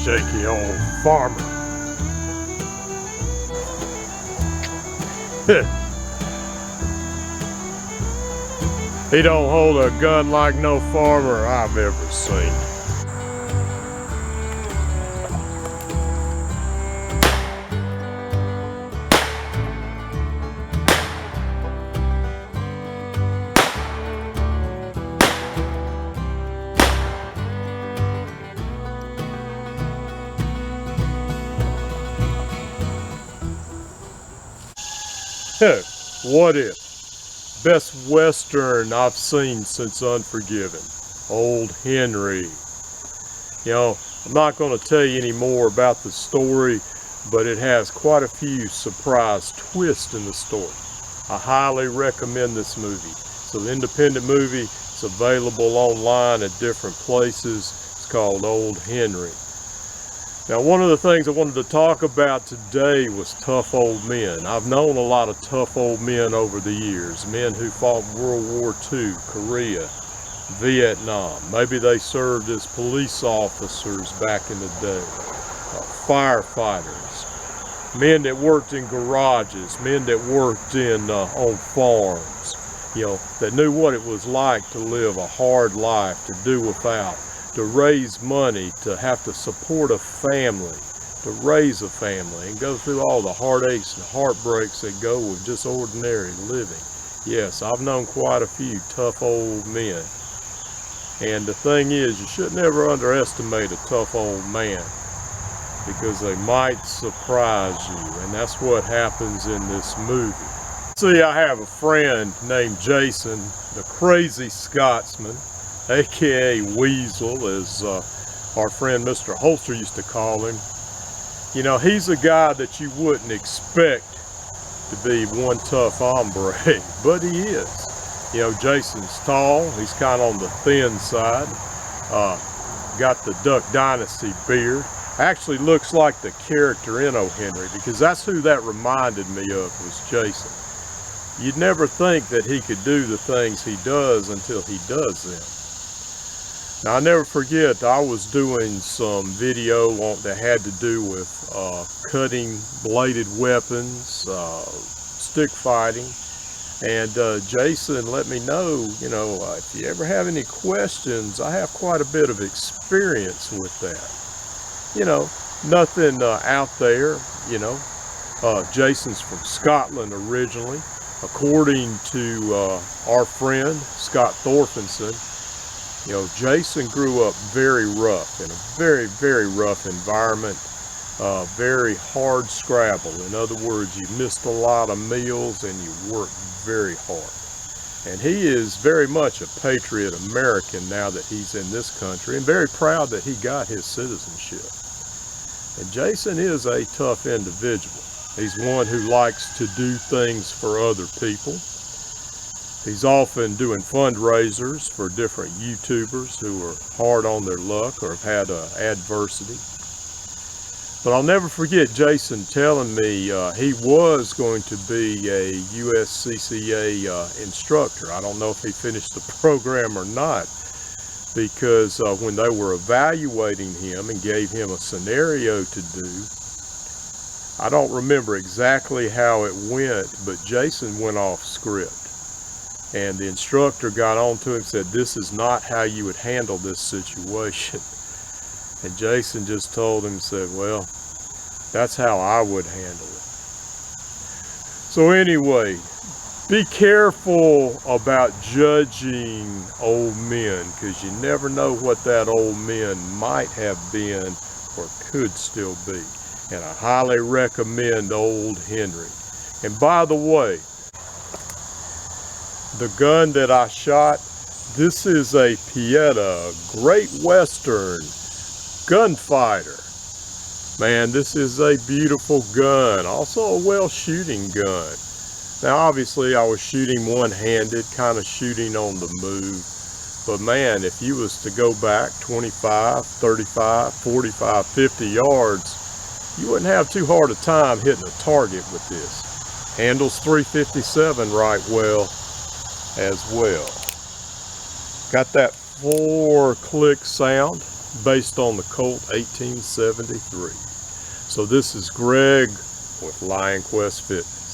shaky old farmer. He don't hold a gun like no farmer I've ever seen. What if? Best Western I've seen since Unforgiven. Old Henry. You know, I'm not going to tell you any more about the story, but it has quite a few surprise twists in the story. I highly recommend this movie. It's an independent movie. It's available online at different places. It's called Old Henry. Now, one of the things I wanted to talk about today was tough old men. I've known a lot of tough old men over the years, men who fought World War II, Korea, Vietnam. Maybe they served as police officers back in the day, firefighters, men that worked in garages, men that worked in on farms, you know, that knew what it was like to live a hard life, to do without, to raise money, to have to support a family, to raise a family, and go through all the heartaches and heartbreaks that go with just ordinary living. Yes, I've known quite a few tough old men. And the thing is, you should never underestimate a tough old man, because they might surprise you, and that's what happens in this movie. See, I have a friend named Jason, the Crazy Scotsman, aka Weasel, as our friend Mr. Holster used to call him. You know, he's a guy that you wouldn't expect to be one tough hombre, but he is. You know, Jason's tall, he's kind of on the thin side, got the Duck Dynasty beard. Actually looks like the character in O. Henry, because that's who that reminded me of, was Jason. You'd never think that he could do the things he does until he does them. Now, I'll never forget, I was doing some video that had to do with cutting bladed weapons, stick fighting, and Jason let me know, you know, if you ever have any questions, I have quite a bit of experience with that. You know, nothing out there, you know. Jason's from Scotland originally. According to our friend, Scott Thorfinson, you know, Jason grew up very rough, in a very, very rough environment, very hard scrabble. In other words, you missed a lot of meals and you worked very hard. And he is very much a patriot American now that he's in this country, and very proud that he got his citizenship. And Jason is a tough individual. He's one who likes to do things for other people. He's often doing fundraisers for different YouTubers who are hard on their luck or have had adversity. But I'll never forget Jason telling me he was going to be a USCCA instructor. I don't know if he finished the program or not, because when they were evaluating him and gave him a scenario to do, I don't remember exactly how it went, but Jason went off script. And the instructor got on to him and said, "This is not how you would handle this situation." And Jason just told him, said, "Well, that's how I would handle it." So anyway, be careful about judging old men, because you never know what that old man might have been or could still be. And I highly recommend Old Henry. And by the way, the gun that I shot, this is a Pieta, Great Western gunfighter. Man, this is a beautiful gun. Also a well-shooting gun. Now, obviously, I was shooting one-handed, kind of shooting on the move. But man, if you was to go back 25, 35, 45, 50 yards, you wouldn't have too hard a time hitting a target with this. Handles 357 right well as well. Got that 4-click sound. based on the Colt 1873. So this is Greg with Lionquest Fitness.